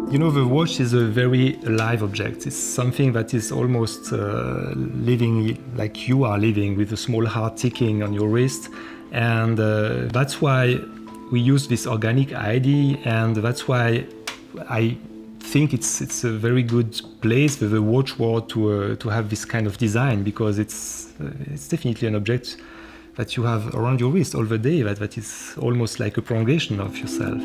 You know, the watch is a very alive object. It's something that is almost living like you are living, with a small heart ticking on your wrist. And that's why we use this organic ID, and that's why I think it's a very good place for the watch world to have this kind of design, because it's definitely an object that you have around your wrist all the day, that is almost like a prolongation of yourself.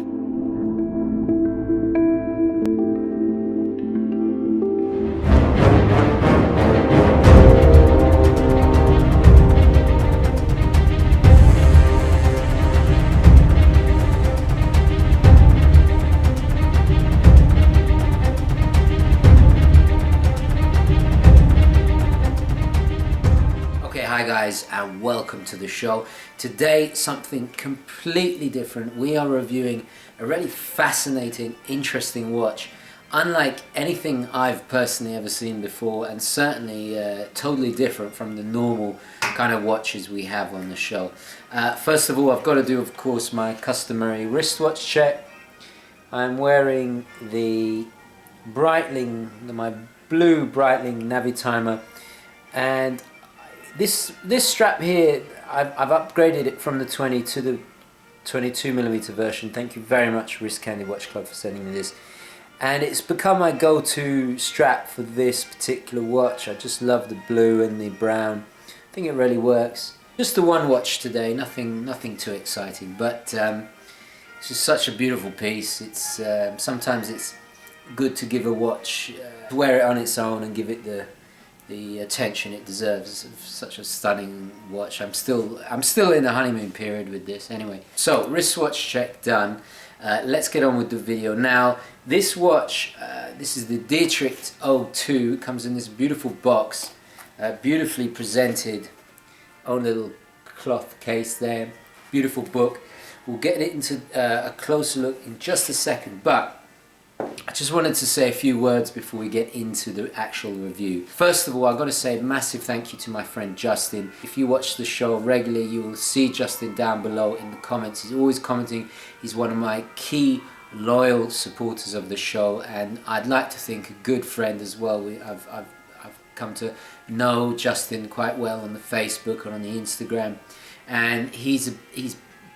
Hi guys, and welcome to the show. Today something completely different. We are reviewing a really fascinating, interesting watch, unlike anything I've personally ever seen before, and certainly totally different from the normal kind of watches we have on the show. First of all, I've got to do, of course, my customary wristwatch check. I'm wearing the Breitling, my blue Breitling Navitimer, and this strap here, I've upgraded it from the 20 to the 22mm version. Thank you very much, Wrist Candy Watch Club, for sending me this. And it's become my go-to strap for this particular watch. I just love the blue and the brown. I think it really works. Just the one watch today, nothing too exciting, but it's just such a beautiful piece. It's sometimes it's good to give a watch, wear it on its own and give it the attention it deserves. It's such a stunning watch. I'm still in the honeymoon period with this. Anyway, so wristwatch check done. Let's get on with the video now. This watch, this is the Dietrich O2. It comes in this beautiful box, beautifully presented. Own little cloth case there. Beautiful book. We'll get it into a closer look in just a second, but I just wanted to say a few words before we get into the actual review. First of all, I've got to say a massive thank you to my friend Justin. If you watch the show regularly, you will see Justin down below in the comments. He's always commenting. He's one of my key loyal supporters of the show, and I'd like to think a good friend as well. I've come to know Justin quite well on the Facebook and on the Instagram, and he's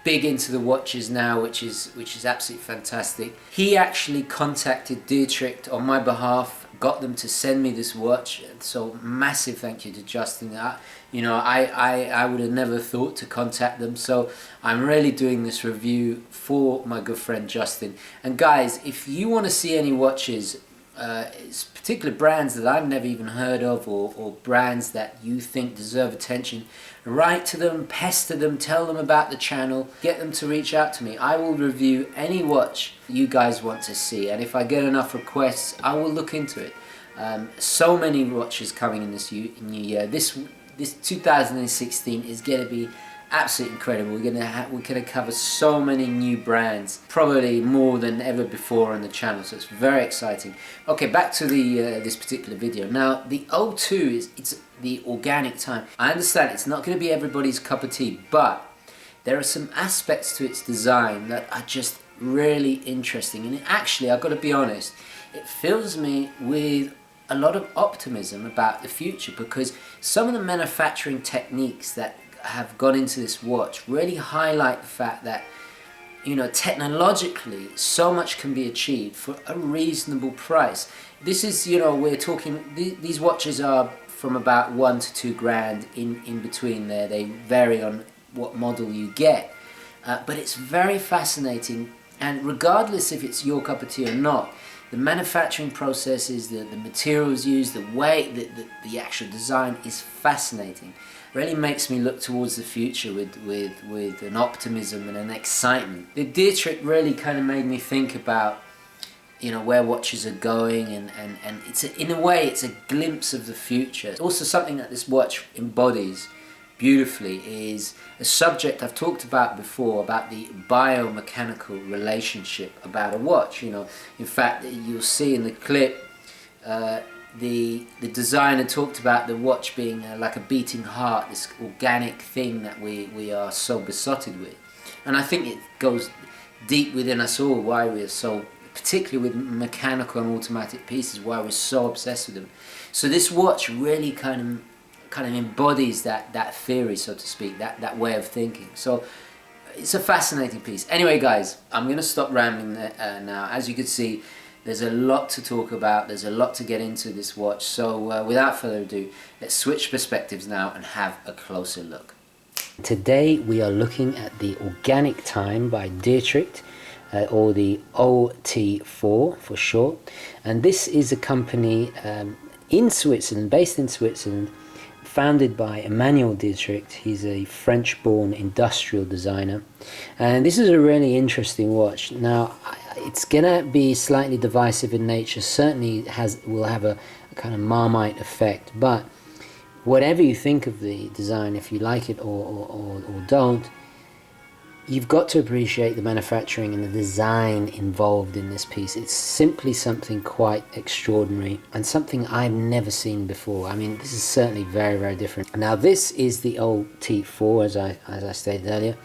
big into the watches now, which is absolutely fantastic. He actually contacted Dietrich on my behalf, got them to send me this watch, so massive thank you to Justin. I would have never thought to contact them, so I'm really doing this review for my good friend Justin. And guys, if you want to see any watches, it's particular brands that I've never even heard of, or brands that you think deserve attention, write to them, pester them, tell them about the channel, get them to reach out to me. I will review any watch you guys want to see, and if I get enough requests, I will look into it. So many watches coming in this new year. This 2016 is going to be absolutely incredible. We're gonna cover so many new brands, probably more than ever before on the channel. So it's very exciting. Okay, back to the this particular video. Now, the O2 it's the organic time. I understand it's not going to be everybody's cup of tea, but there are some aspects to its design that are just really interesting. And actually, I've got to be honest, it fills me with a lot of optimism about the future, because some of the manufacturing techniques that have gone into this watch really highlight the fact that, you know, technologically so much can be achieved for a reasonable price. This is, you know, we're talking, these watches are from about 1 to 2 grand in between there. They vary on what model you get, but it's very fascinating, and regardless if it's your cup of tea or not, the manufacturing processes, the materials used, the way, the actual design is fascinating. Really makes me look towards the future with an optimism and an excitement. The Dietrich really kind of made me think about, you know, where watches are going, and it's in a way it's a glimpse of the future. Also, something that this watch embodies beautifully is a subject I've talked about before, about the biomechanical relationship about a watch. You know, in fact, you'll see in the clip, the designer talked about the watch being like a beating heart, this organic thing that we are so besotted with. And I think it goes deep within us all why we are so particularly with mechanical and automatic pieces, why I was so obsessed with them. So this watch really kind of embodies that theory, so to speak, that way of thinking. So it's a fascinating piece. Anyway, guys, I'm going to stop rambling now. As you can see, there's a lot to talk about. There's a lot to get into this watch. So without further ado, let's switch perspectives now and have a closer look. Today we are looking at the Organic Time by Dietrich, or the OT-4 for short. And this is a company in Switzerland, based in Switzerland, founded by Emmanuel Dietrich. He's a French-born industrial designer, and this is a really interesting watch. Now, it's gonna be slightly divisive in nature. Certainly will have a kind of Marmite effect, but whatever you think of the design, if you like it or don't, you've got to appreciate the manufacturing and the design involved in this piece. It's simply something quite extraordinary and something I've never seen before. I mean, this is certainly very, very different. Now, this is the OT-4, as I stated earlier.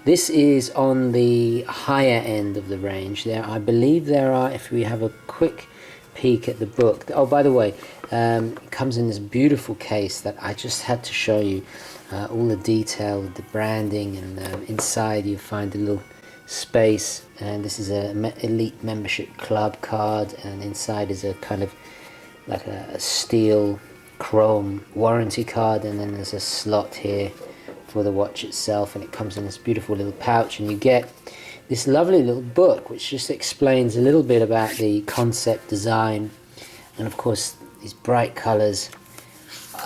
This is on the higher end of the range. I believe there are, if we have a quick peek at the book. Oh, by the way, it comes in this beautiful case that I just had to show you. All the detail, the branding, and inside you find a little space, and this is a elite membership club card, and inside is a kind of like a steel chrome warranty card, and then there's a slot here for the watch itself, and it comes in this beautiful little pouch, and you get this lovely little book which just explains a little bit about the concept, design, and of course these bright colors,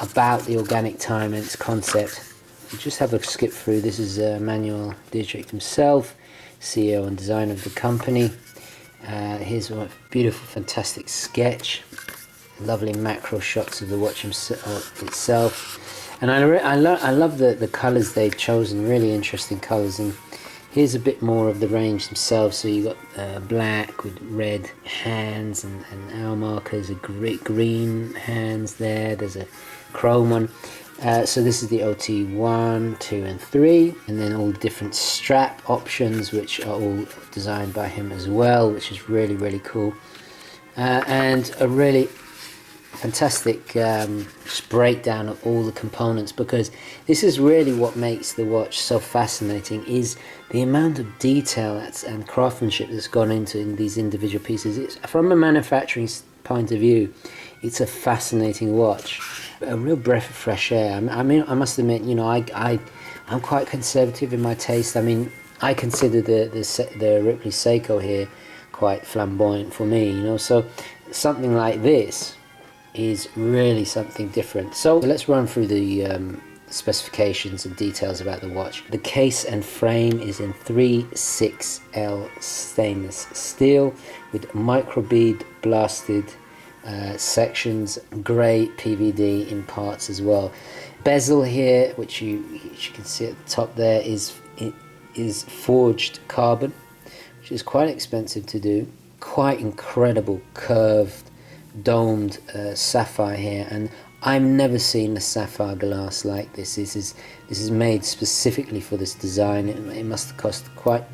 about the Organic Time and its concept. You just have a skip through. This is Emmanuel Dietrich himself, CEO and designer of the company. Here's a beautiful, fantastic sketch, lovely macro shots of the watch itself, and I love the colors they've chosen, really interesting colors. And here's a bit more of the range themselves. So you got black with red hands and hour markers, a green hands there. There's a chrome one. So this is the OT-1, 2 and 3, and then all different strap options, which are all designed by him as well, which is really, really cool. And a really fantastic just breakdown of all the components, because this is really what makes the watch so fascinating, is the amount of detail and craftsmanship that's gone into in these individual pieces. From a manufacturing point of view, it's a fascinating watch, a real breath of fresh air. I mean, I must admit, you know, I'm quite conservative in my taste. I mean, I consider the Ripley Seiko here quite flamboyant for me, you know, so something like this is really something different. So let's run through the specifications and details about the watch. The case and frame is in 3/6L stainless steel with microbead blasted sections, grey PVD in parts as well. Bezel here, which you can see at the top there, is forged carbon, which is quite expensive to do. Quite incredible curved domed sapphire here, and I've never seen a sapphire glass like this. This is made specifically for this design. It must have cost quite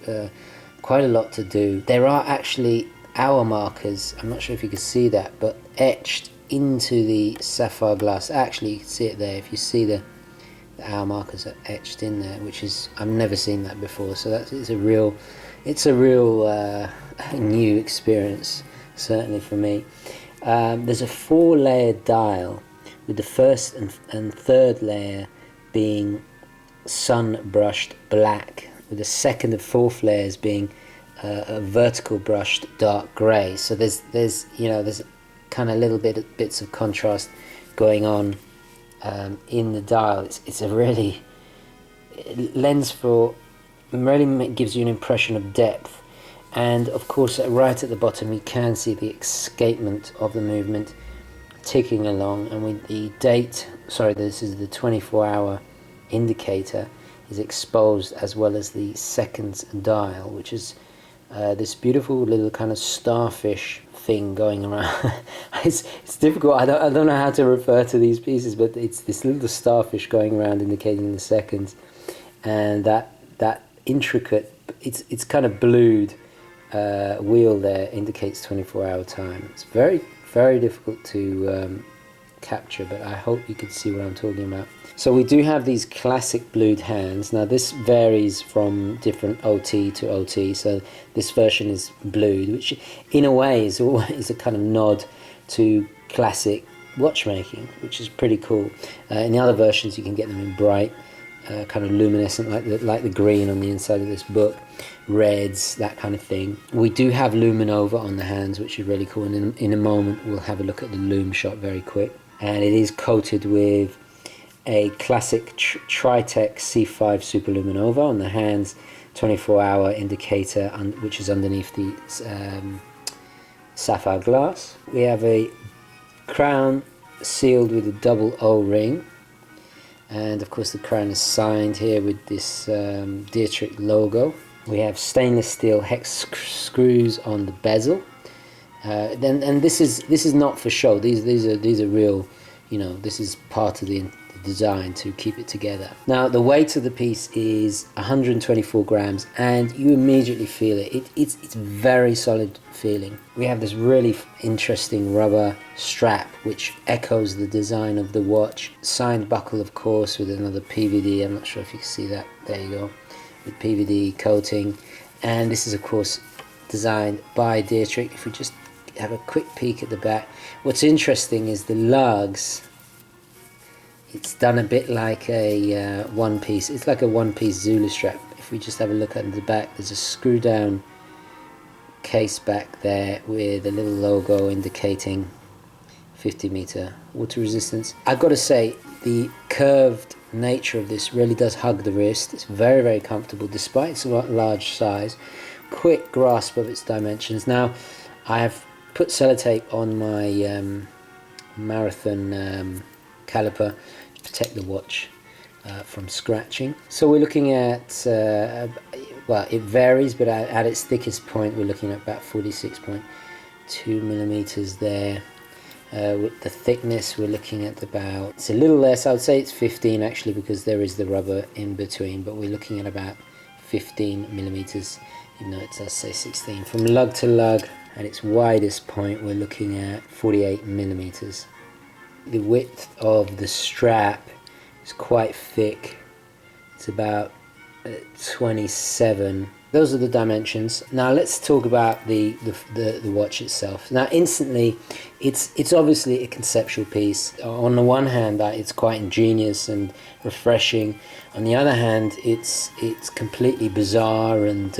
a lot to do. There are actually hour markers, I'm not sure if you can see that, but etched into the sapphire glass. Actually, you can see it there. If you see the hour markers are etched in there, which is, I've never seen that before. So it's a real new experience, certainly for me. There's a 4-layer dial, with the first and third layer being sun brushed black, with the second and fourth layers being a vertical brushed dark grey. So there's kind of little bits of contrast going on in the dial. It's a really lens for really gives you an impression of depth. And of course, right at the bottom, you can see the escapement of the movement ticking along, and with the date, sorry, this is the 24-hour indicator, is exposed, as well as the seconds dial, which is this beautiful little kind of starfish thing going around. It's difficult. I don't know how to refer to these pieces, but it's this little starfish going around indicating the seconds, and that intricate. It's kind of blued wheel there indicates 24-hour time. It's very, very difficult to capture, but I hope you can see what I'm talking about. So we do have these classic blued hands. Now this varies from different OT to OT, so this version is blued, which in a way is always a kind of nod to classic watchmaking, which is pretty cool. In the other versions you can get them in bright, kind of luminescent, like the green on the inside of this book, reds, that kind of thing. We do have Luminova on the hands, which is really cool, and in a moment we'll have a look at the Lume shot very quick. And it is coated with a classic Tritech C5 Super Luminova on the hands, 24-hour indicator, which is underneath the sapphire glass. We have a crown sealed with a double O ring, and of course the crown is signed here with this Dietrich logo. We have stainless steel hex screws on the bezel. And this is not for show. These are real. You know, this is part of the design to keep it together. Now the weight of the piece is 124 grams, and you immediately feel it. It's very solid feeling. We have this really interesting rubber strap which echoes the design of the watch. Signed buckle, of course, with another PVD. I'm not sure if you can see that. There you go, with PVD coating. And this is of course designed by Dietrich. If we just have a quick peek at the back, what's interesting is the lugs. It's done a bit like a one piece. It's like a one-piece Zulu strap. If we just have a look at the back, there's a screw down case back there with a little logo indicating 50-meter water resistance. I've got to say, the curved nature of this really does hug the wrist. It's very, very comfortable despite its large size. Quick grasp of its dimensions. Now I have put sellotape on my marathon caliper to protect the watch from scratching. So we're looking at, well, it varies, but at its thickest point we're looking at about 46.2 millimeters there. With the thickness we're looking at about, it's a little less, I would say it's 15 actually, because there is the rubber in between, but we're looking at about 15 millimeters, even though it does say 16. From lug to lug, at its widest point we're looking at 48 millimeters. The width of the strap is quite thick. It's about 27. Those are the dimensions. Now let's talk about the watch itself. Now instantly, it's obviously a conceptual piece. On the one hand, it's quite ingenious and refreshing. On the other hand, it's completely bizarre and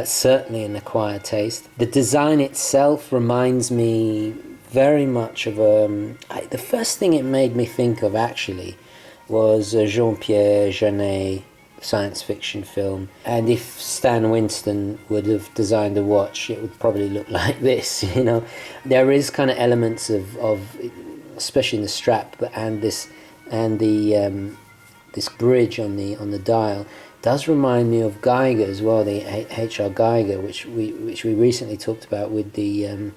certainly an acquired taste. The design itself reminds me very much of the first thing it made me think of actually was Jean-Pierre Jeunet science fiction film, and if Stan Winston would have designed a watch, it would probably look like this. You know, there is kind of elements of especially in the strap, and this bridge on the dial does remind me of Geiger as well, the HR Geiger, which we recently talked about with the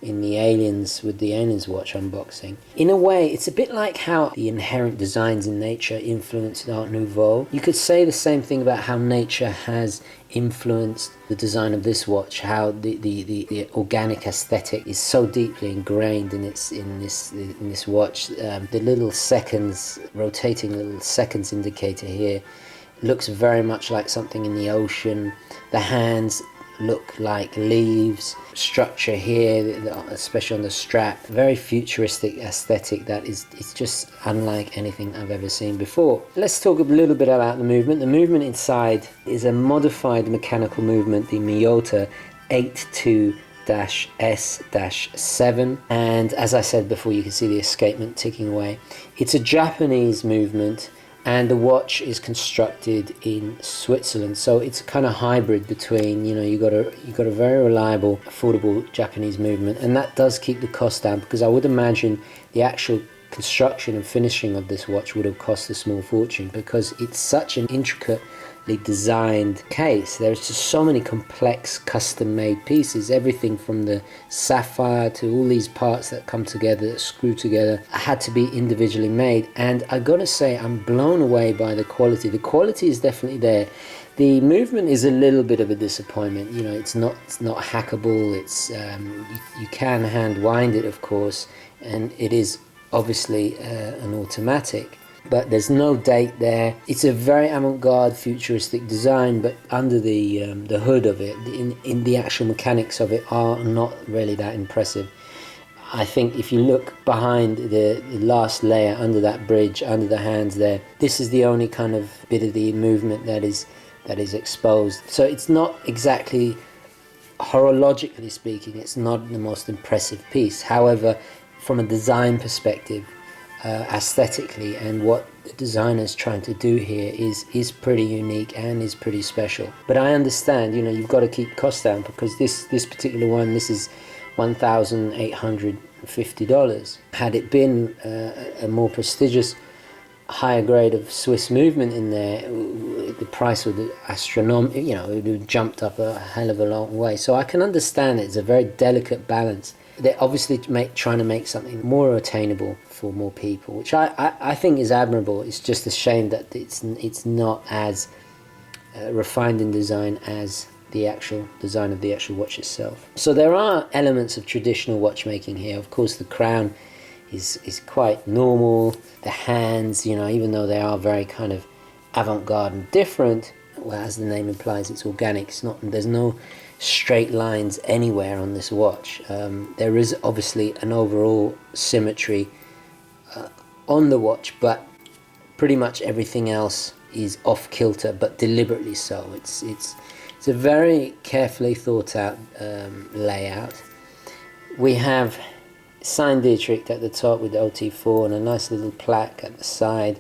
in the Aliens watch unboxing. In a way, it's a bit like how the inherent designs in nature influenced Art Nouveau. You could say the same thing about how nature has influenced the design of this watch, how the organic aesthetic is so deeply ingrained in this watch. The little seconds, rotating little seconds indicator here looks very much like something in the ocean. The hands look like leaves. Structure here, especially on the strap, very futuristic aesthetic that is just unlike anything I've ever seen before. Let's talk a little bit about the movement. The movement inside is a modified mechanical movement, the Miyota 82-S-7, and as I said before, you can see the escapement ticking away. It's a Japanese movement, and the watch is constructed in Switzerland, so it's a kind of hybrid between, you know, you got a very reliable, affordable Japanese movement, and that does keep the cost down, because I would imagine the actual construction and finishing of this watch would have cost a small fortune, because it's such an intricate designed case. There's just so many complex custom-made pieces, everything from the sapphire to all these parts that come together, that screw together, had to be individually made. And I gotta say, I'm blown away by the quality. The quality is definitely there. The movement is a little bit of a disappointment. You know, it's not hackable. It's you can hand wind it, of course, and it is obviously an automatic, but there's no date there. It's a very avant-garde, futuristic design, but under the hood of it, in the actual mechanics of it, are not really that impressive. I think if you look behind the last layer, under that bridge, under the hands there, this is the only kind of bit of the movement that is exposed. So it's not exactly, horologically speaking, it's not the most impressive piece. However, from a design perspective, aesthetically, and what the designer's trying to do here is pretty unique and is pretty special. But I understand, you know, you've got to keep costs down, because this particular one, this is $1,850. Had it been a more prestigious, higher grade of Swiss movement in there, the price would have astronomical, you know, it would have jumped up a hell of a long way. So I can understand it. It's a very delicate balance. They're obviously trying to make something more attainable for more people, which I think is admirable. It's just a shame that it's not as refined in design as the actual design of the actual watch itself. So there are elements of traditional watchmaking here. Of course, the crown is quite normal. The hands, you know, even though they are very kind of avant-garde and different, well, as the name implies, it's organic. It's not. There's no straight lines anywhere on this watch. There is obviously an overall symmetry on the watch, but pretty much everything else is off kilter, but deliberately so. It's a very carefully thought out layout. We have signed Dietrich at the top with the OT-4 and a nice little plaque at the side,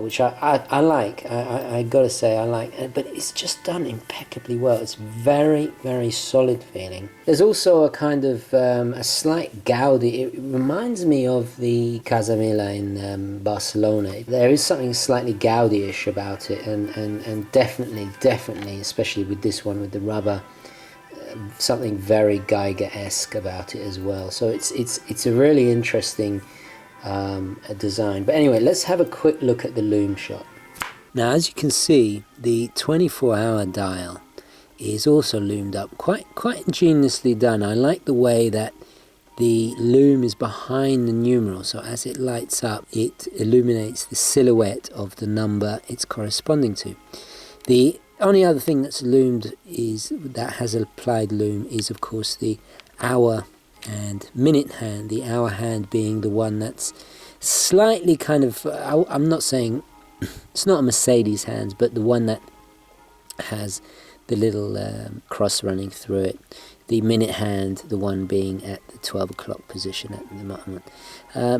which I like. I gotta say I like, but it's just done impeccably well. It's very, very solid feeling. There's also a kind of a slight Gaudi. It reminds me of the Casamila in Barcelona. There is something slightly Gaudi-ish about it, and definitely, especially with this one with the rubber, something very Geiger-esque about it as well. So it's a really interesting design. But anyway, let's have a quick look at the Lume shot. Now, as you can see, the 24-hour dial is also loomed up, quite ingeniously done. I like the way that the lume is behind the numeral, so as it lights up, it illuminates the silhouette of the number it's corresponding to. The only other thing that's loomed that has applied lume is, of course, the hour and minute hand, the hour hand being the one that's slightly kind of, I'm not saying, it's not a Mercedes hand, but the one that has the little cross running through it. The minute hand, the one being at the 12 o'clock position at the moment.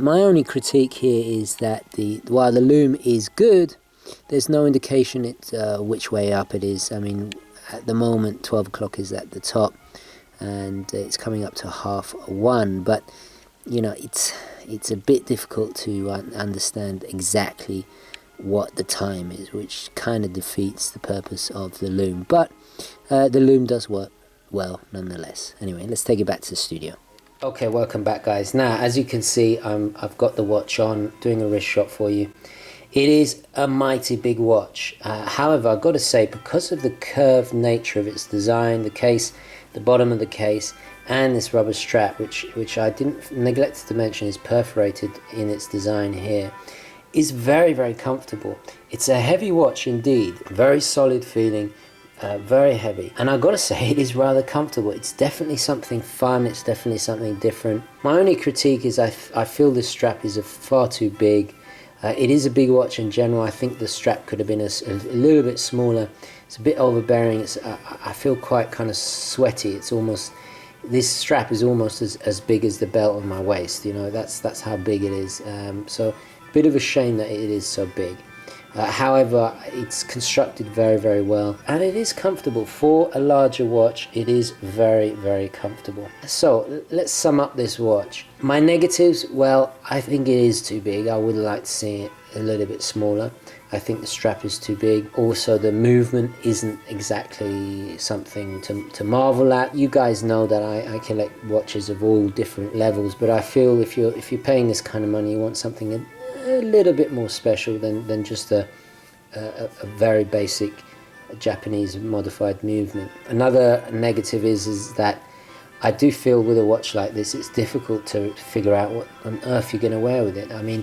My only critique here is that while the lume is good, there's no indication which way up it is. I mean, at the moment 12 o'clock is at the top, and it's coming up to 1:30, but you know, it's a bit difficult to understand exactly what the time is, which kind of defeats the purpose of the lume, but the lume does work well nonetheless. Anyway, let's take it back to the studio. Okay, welcome back, guys. Now, as you can see, I've got the watch on, doing a wrist shot for you. It is a mighty big watch. However, I've got to say, because of the curved nature of its design, the case, the bottom of the case, and this rubber strap, which I didn't neglect to mention is perforated in its design here, is very, very comfortable. It's a heavy watch indeed, very solid feeling, very heavy, and I've got to say it is rather comfortable. It's definitely something fun, it's definitely something different. My only critique is I feel this strap is far too big. It is a big watch in general. I think the strap could have been a little bit smaller. It's a bit overbearing. I feel quite kind of sweaty. It's almost, this strap is almost as big as the belt on my waist. You know, that's how big it is. So a bit of a shame that it is so big. However, it's constructed very, very well, and it is comfortable. For a larger watch, it is very, very comfortable. So let's sum up this watch. My negatives, well, I think it is too big. I would like to see it a little bit smaller. I think the strap is too big. Also, the movement isn't exactly something to marvel at. You guys know that I collect watches of all different levels, but I feel if you're paying this kind of money, you want something a little bit more special than just a very basic Japanese modified movement. Another negative is that I do feel with a watch like this, it's difficult to figure out what on earth you're going to wear with it. I mean,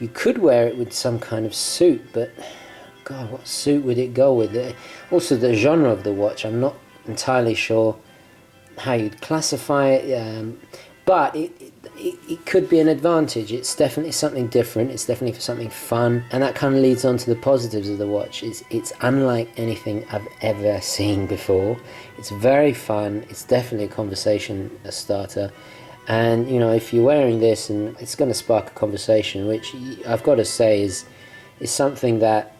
you could wear it with some kind of suit, but God, what suit would it go with? Also, the genre of the watch, I'm not entirely sure how you'd classify it, but it could be an advantage. It's definitely something different. It's definitely for something fun, and that kind of leads on to the positives of the watch. It's unlike anything I've ever seen before. It's very fun. It's definitely a conversation starter. And you know, if you're wearing this and it's going to spark a conversation, which I've got to say is something that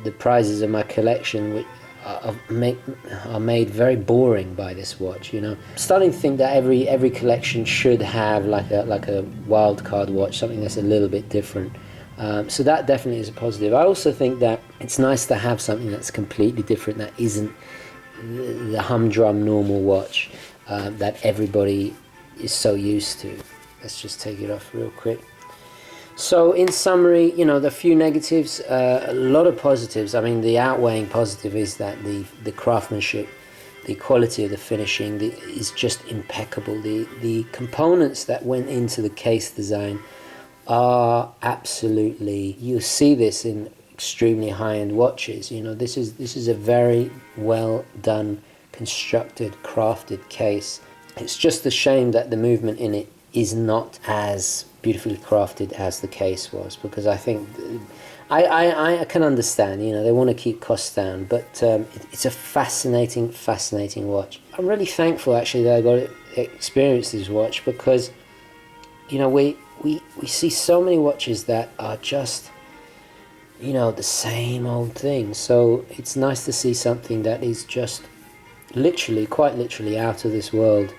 the prizes of my collection which are made very boring by this watch. You know, I'm starting to think that every collection should have like a wild card watch, something that's a little bit different. So that definitely is a positive. I also think that it's nice to have something that's completely different, that isn't the humdrum normal watch that everybody is so used to. Let's just take it off real quick. So in summary, you know, the few negatives, a lot of positives. I mean, the outweighing positive is that the craftsmanship, the quality of the finishing is just impeccable. The components that went into the case design are absolutely, you see this in extremely high-end watches. You know, this is a very well done, constructed, crafted case. It's just a shame that the movement in it is not as beautifully crafted as the case was, because I think I can understand, you know, they want to keep costs down, but it's a fascinating watch. I'm really thankful actually that I got to experience this watch, because you know, we see so many watches that are just, you know, the same old thing. So it's nice to see something that is just literally, quite literally out of this world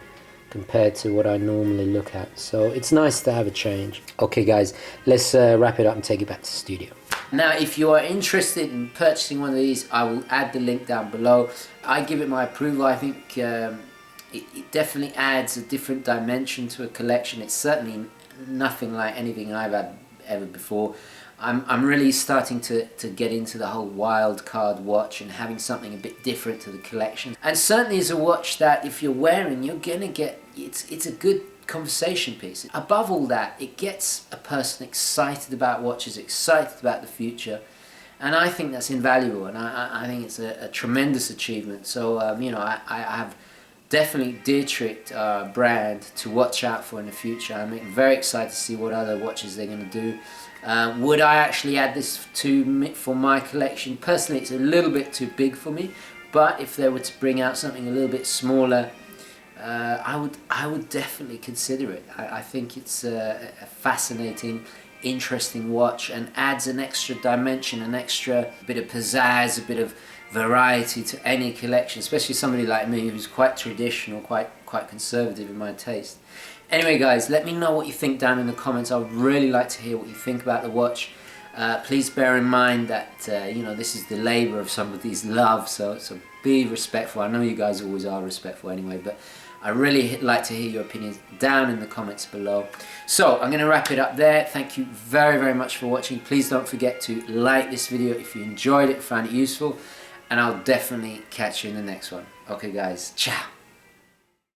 compared to what I normally look at. So it's nice to have a change. Okay guys, let's wrap it up and take it back to the studio. Now, if you are interested in purchasing one of these, I will add the link down below. I give it my approval. I think it definitely adds a different dimension to a collection. It's certainly nothing like anything I've had ever before. I'm really starting to get into the whole wild card watch and having something a bit different to the collection. And certainly is a watch that if you're wearing, you're gonna get, it's a good conversation piece. Above all that, it gets a person excited about watches, excited about the future, and I think that's invaluable, and I think it's a tremendous achievement. So you know, I have definitely Dietrich brand to watch out for in the future. I'm very excited to see what other watches they're going to do. Would I actually add this for my collection? Personally, it's a little bit too big for me, but if they were to bring out something a little bit smaller, I would definitely consider it. I think it's a fascinating, interesting watch, and adds an extra dimension, an extra bit of pizzazz, a bit of variety to any collection, especially somebody like me who's quite traditional, quite conservative in my taste. Anyway guys, let me know what you think down in the comments. I would really like to hear what you think about the watch. Please bear in mind that you know, this is the labour of somebody's love, so be respectful. I know you guys always are respectful anyway, but I really like to hear your opinions down in the comments below. So I'm going to wrap it up there. Thank you very much for watching. Please don't forget to like this video if you enjoyed it, found it useful, and I'll definitely catch you in the next one. Okay guys, ciao.